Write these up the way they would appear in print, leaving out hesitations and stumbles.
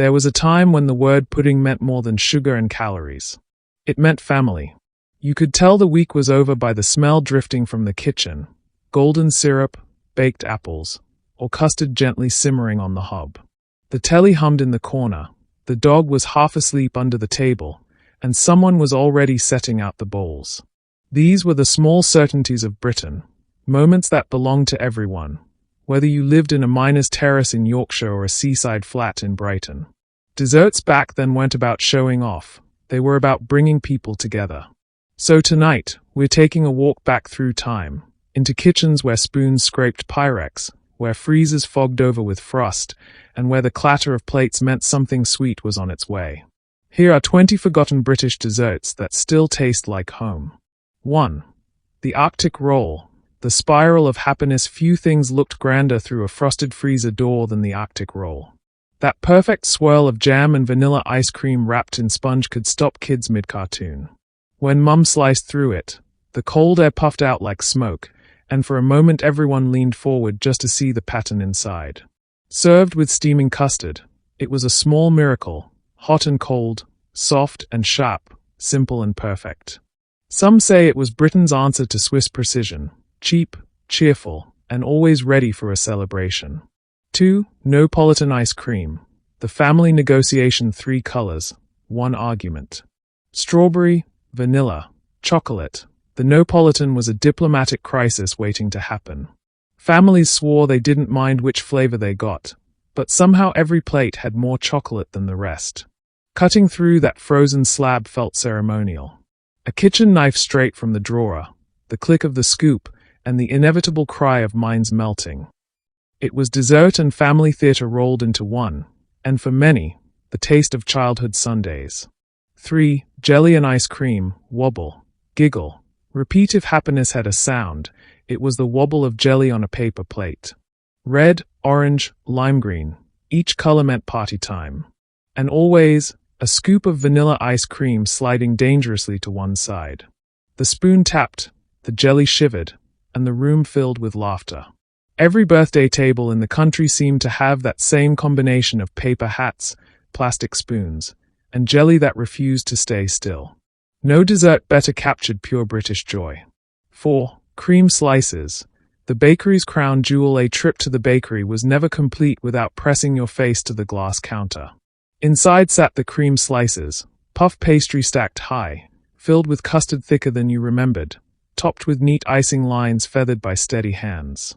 There was a time when the word pudding meant more than sugar and calories. It meant family. You could tell the week was over by the smell drifting from the kitchen: golden syrup, baked apples, or custard gently simmering on the hob. The telly hummed in the corner, the dog was half asleep under the table, and someone was already setting out the bowls. These were the small certainties of Britain, moments that belonged to everyone, whether you lived in a miner's terrace in Yorkshire or a seaside flat in Brighton. Desserts back then weren't about showing off, they were about bringing people together. So tonight, we're taking a walk back through time, into kitchens where spoons scraped Pyrex, where freezers fogged over with frost, and where the clatter of plates meant something sweet was on its way. Here are 20 forgotten British desserts that still taste like home. 1. The Arctic Roll. The spiral of happiness. Few things looked grander through a frosted freezer door than the Arctic Roll. That perfect swirl of jam and vanilla ice cream wrapped in sponge could stop kids mid-cartoon. When Mum sliced through it, the cold air puffed out like smoke, and for a moment everyone leaned forward just to see the pattern inside. Served with steaming custard, it was a small miracle, hot and cold, soft and sharp, simple and perfect. Some say it was Britain's answer to Swiss precision: cheap, cheerful, and always ready for a celebration. 2. Neapolitan ice cream. The family negotiation: 3 colors, 1 argument. Strawberry, vanilla, chocolate. The Neapolitan was a diplomatic crisis waiting to happen. Families swore they didn't mind which flavor they got, but somehow every plate had more chocolate than the rest. Cutting through that frozen slab felt ceremonial. A kitchen knife straight from the drawer, the click of the scoop, and the inevitable cry of minds melting. It was dessert and family theater rolled into one, and for many, the taste of childhood Sundays. 3. Jelly and ice cream. Wobble, giggle, repeat. If happiness had a sound, it was the wobble of jelly on a paper plate. Red, orange, lime green, each color meant party time. And always, a scoop of vanilla ice cream sliding dangerously to one side. The spoon tapped, the jelly shivered, and the room filled with laughter. Every birthday table in the country seemed to have that same combination of paper hats, plastic spoons, and jelly that refused to stay still. No dessert better captured pure British joy. 4. Cream slices. The bakery's crown jewel. A trip to the bakery was never complete without pressing your face to the glass counter. Inside sat the cream slices, puff pastry stacked high, filled with custard thicker than you remembered, topped with neat icing lines feathered by steady hands.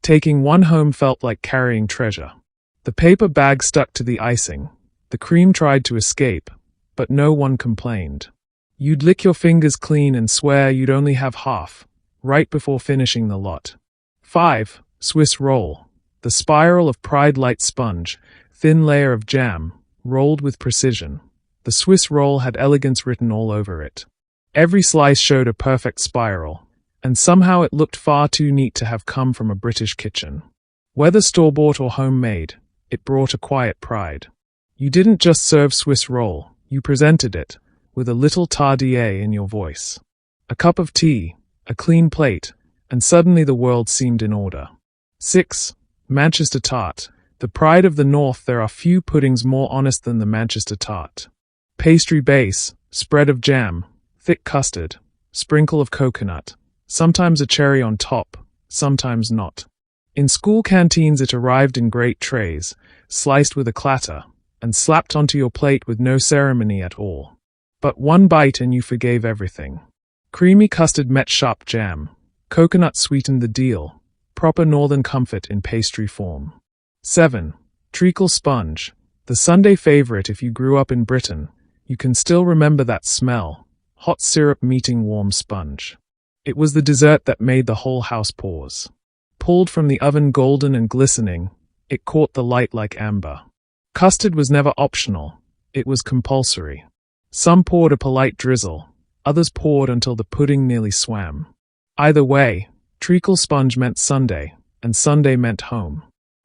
Taking one home felt like carrying treasure. The paper bag stuck to the icing. The cream tried to escape, but no one complained. You'd lick your fingers clean and swear you'd only have half, right before finishing the lot. 5. Swiss roll. The spiral of pride. Light sponge, thin layer of jam, rolled with precision. The Swiss roll had elegance written all over it. Every slice showed a perfect spiral, and somehow it looked far too neat to have come from a British kitchen. Whether store-bought or homemade, it brought a quiet pride. You didn't just serve Swiss roll, you presented it, with a little tardier in your voice. A cup of tea, a clean plate, and suddenly the world seemed in order. 6. Manchester tart. The pride of the North. There are few puddings more honest than the Manchester tart. Pastry base, spread of jam, thick custard, sprinkle of coconut, sometimes a cherry on top, sometimes not. In school canteens it arrived in great trays, sliced with a clatter, and slapped onto your plate with no ceremony at all. But one bite and you forgave everything. Creamy custard met sharp jam. Coconut sweetened the deal. Proper northern comfort in pastry form. 7. Treacle sponge. The Sunday favorite. If you grew up in Britain, you can still remember that smell. Hot syrup meeting warm sponge. It was the dessert that made the whole house pause. Pulled from the oven golden and glistening, it caught the light like amber. Custard was never optional. It was compulsory. Some poured a polite drizzle. Others poured until the pudding nearly swam. Either way, treacle sponge meant Sunday, and Sunday meant home.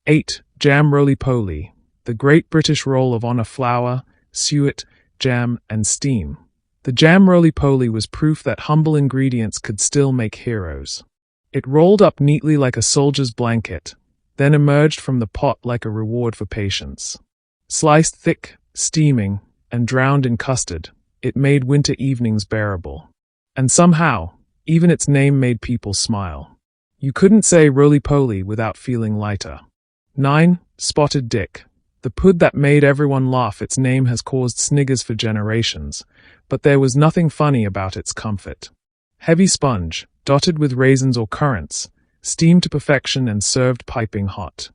8. Jam Roly-Poly. The great British roll of honor. Flour, suet, jam, and steam. The jam Roly-Poly was proof that humble ingredients could still make heroes. It rolled up neatly like a soldier's blanket, then emerged from the pot like a reward for patience. Sliced thick, steaming, and drowned in custard, it made winter evenings bearable. And somehow, even its name made people smile. You couldn't say roly-poly without feeling lighter. 9. Spotted Dick. The pud that made everyone laugh. Its name has caused sniggers for generations, but there was nothing funny about its comfort. Heavy sponge, dotted with raisins or currants, steamed to perfection and served piping hot.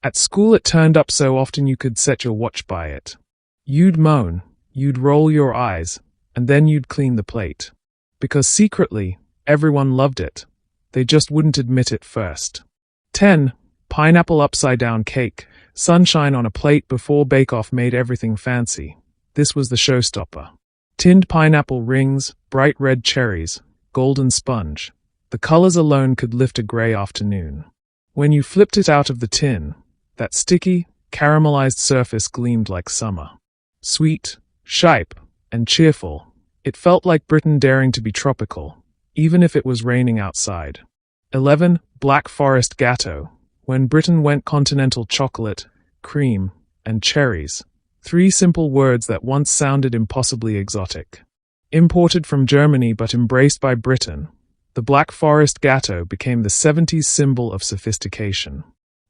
At school it turned up so often you could set your watch by it. You'd moan, you'd roll your eyes, and then you'd clean the plate. Because secretly, everyone loved it. They just wouldn't admit it first. 10. Pineapple upside-down cake. Sunshine on a plate before bake-off made everything fancy. This was the showstopper. Tinned pineapple rings, bright red cherries, golden sponge. The colors alone could lift a gray afternoon. When you flipped it out of the tin, that sticky, caramelized surface gleamed like summer. Sweet, shipe, and cheerful, it felt like Britain daring to be tropical, even if it was raining outside. 11. Black Forest Gâteau. When Britain went continental: chocolate, cream, and cherries. 3 simple words that once sounded impossibly exotic. Imported from Germany but embraced by Britain, the Black Forest Gâteau became the 70s symbol of sophistication.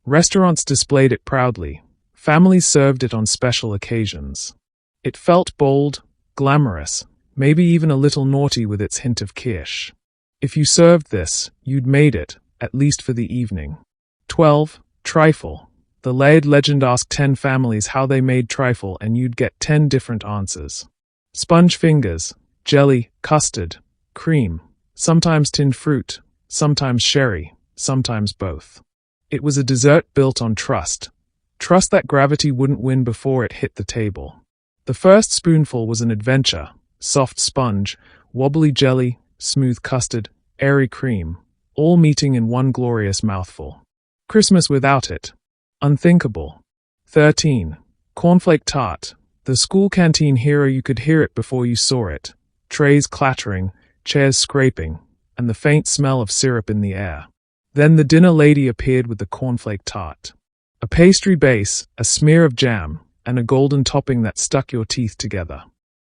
Restaurants displayed it proudly. Families served it on special occasions. It felt bold, glamorous, maybe even a little naughty with its hint of kirsch. If you served this, you'd made it, at least for the evening. 12. Trifle. The layered legend: asked 10 families how they made trifle and you'd get 10 different answers. Sponge fingers, jelly, custard, cream, sometimes tinned fruit, sometimes sherry, sometimes both. It was a dessert built on trust. Trust that gravity wouldn't win before it hit the table. The first spoonful was an adventure: soft sponge, wobbly jelly, smooth custard, airy cream, all meeting in one glorious mouthful. Christmas without it. Unthinkable. 13. Cornflake tart. The school canteen hero: you could hear it before you saw it. Trays clattering, chairs scraping, and the faint smell of syrup in the air. Then the dinner lady appeared with the cornflake tart. A pastry base, a smear of jam, and a golden topping that stuck your teeth together.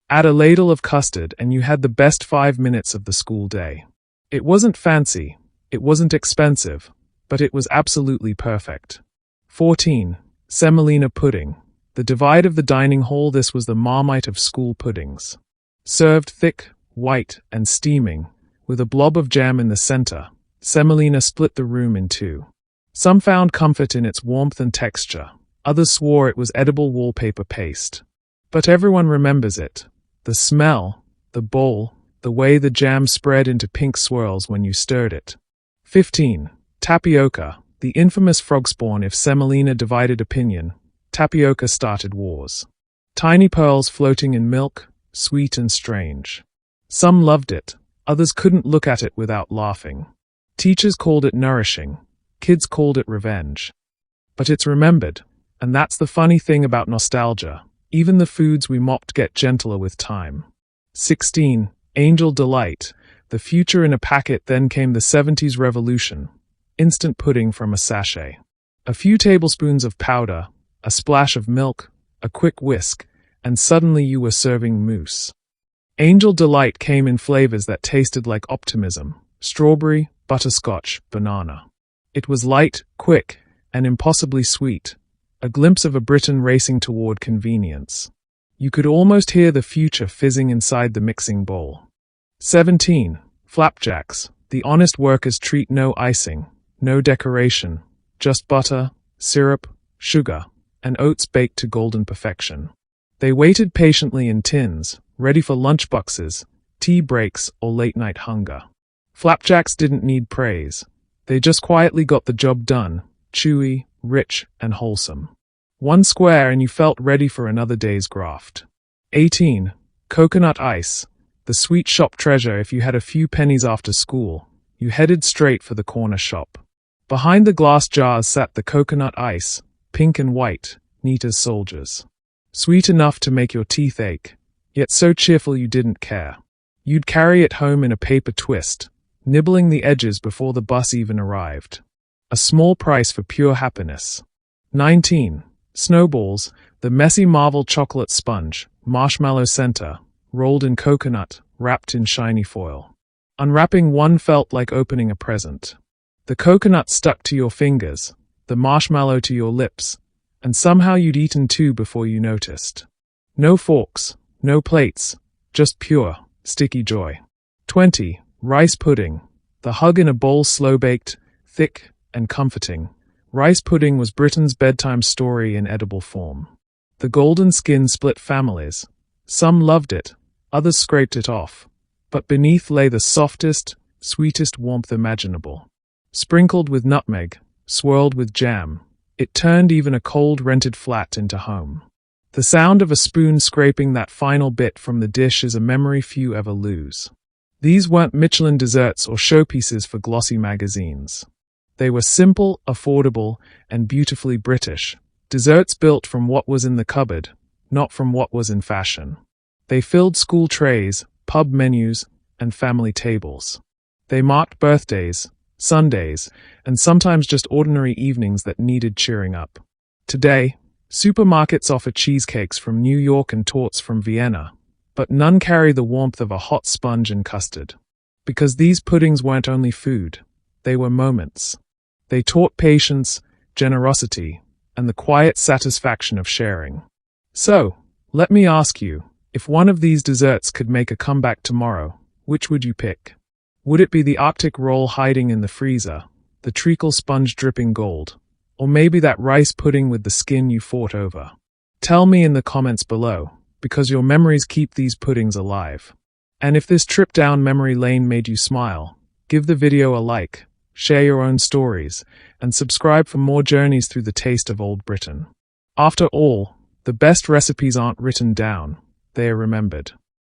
Add a ladle of custard and you had the best 5 minutes of the school day. It wasn't fancy, it wasn't expensive, but it was absolutely perfect. 14. Semolina pudding. The divide of the dining hall: this was the Marmite of school puddings. Served thick, white, and steaming, with a blob of jam in the center, semolina split the room in two. Some found comfort in its warmth and texture, others swore it was edible wallpaper paste. But everyone remembers it. The smell, the bowl, the way the jam spread into pink swirls when you stirred it. 15. Tapioca. The infamous frog spawn: if semolina divided opinion, tapioca started wars. Tiny pearls floating in milk, sweet and strange. Some loved it, others couldn't look at it without laughing. Teachers called it nourishing, kids called it revenge. But it's remembered, and that's the funny thing about nostalgia. Even the foods we mocked get gentler with time. 16. Angel Delight. The future in a packet. Then came the 70s revolution. Instant pudding from a sachet. A few tablespoons of powder, a splash of milk, a quick whisk, and suddenly you were serving mousse. Angel Delight came in flavors that tasted like optimism: strawberry, butterscotch, banana. It was light, quick, and impossibly sweet, a glimpse of a Britain racing toward convenience. You could almost hear the future fizzing inside the mixing bowl. 17. Flapjacks. The honest worker's treat: no icing, no decoration, just butter, syrup, sugar, and oats baked to golden perfection. They waited patiently in tins, ready for lunchboxes, tea breaks, or late-night hunger. Flapjacks didn't need praise. They just quietly got the job done, chewy, rich, and wholesome. One square and you felt ready for another day's graft. 18. Coconut ice. The sweet shop treasure: if you had a few pennies after school, you headed straight for the corner shop. Behind the glass jars sat the coconut ice, pink and white, neat as soldiers. Sweet enough to make your teeth ache, yet so cheerful you didn't care. You'd carry it home in a paper twist, nibbling the edges before the bus even arrived. A small price for pure happiness. 19. Snowballs, the messy marble chocolate sponge, marshmallow center, rolled in coconut, wrapped in shiny foil. Unwrapping one felt like opening a present. The coconut stuck to your fingers, the marshmallow to your lips, and somehow you'd eaten two before you noticed. No forks, no plates, just pure, sticky joy. 20. Rice pudding. The hug in a bowl, slow-baked, thick, and comforting. Rice pudding was Britain's bedtime story in edible form. The golden skin split families. Some loved it, others scraped it off. But beneath lay the softest, sweetest warmth imaginable. Sprinkled with nutmeg, swirled with jam, it turned even a cold rented flat into home. The sound of a spoon scraping that final bit from the dish is a memory few ever lose. These weren't Michelin desserts or showpieces for glossy magazines. They were simple, affordable, and beautifully British. Desserts built from what was in the cupboard, not from what was in fashion. They filled school trays, pub menus, and family tables. They marked birthdays, Sundays, and sometimes just ordinary evenings that needed cheering up. Today, supermarkets offer cheesecakes from New York and torts from Vienna, but none carry the warmth of a hot sponge and custard. Because these puddings weren't only food, they were moments. They taught patience, generosity, and the quiet satisfaction of sharing. So, let me ask you, if one of these desserts could make a comeback tomorrow, which would you pick? Would it be the Arctic roll hiding in the freezer, the treacle sponge dripping gold, or maybe that rice pudding with the skin you fought over? Tell me in the comments below, because your memories keep these puddings alive. And if this trip down memory lane made you smile, give the video a like, share your own stories, and subscribe for more journeys through the taste of old Britain. After all, the best recipes aren't written down, they are remembered.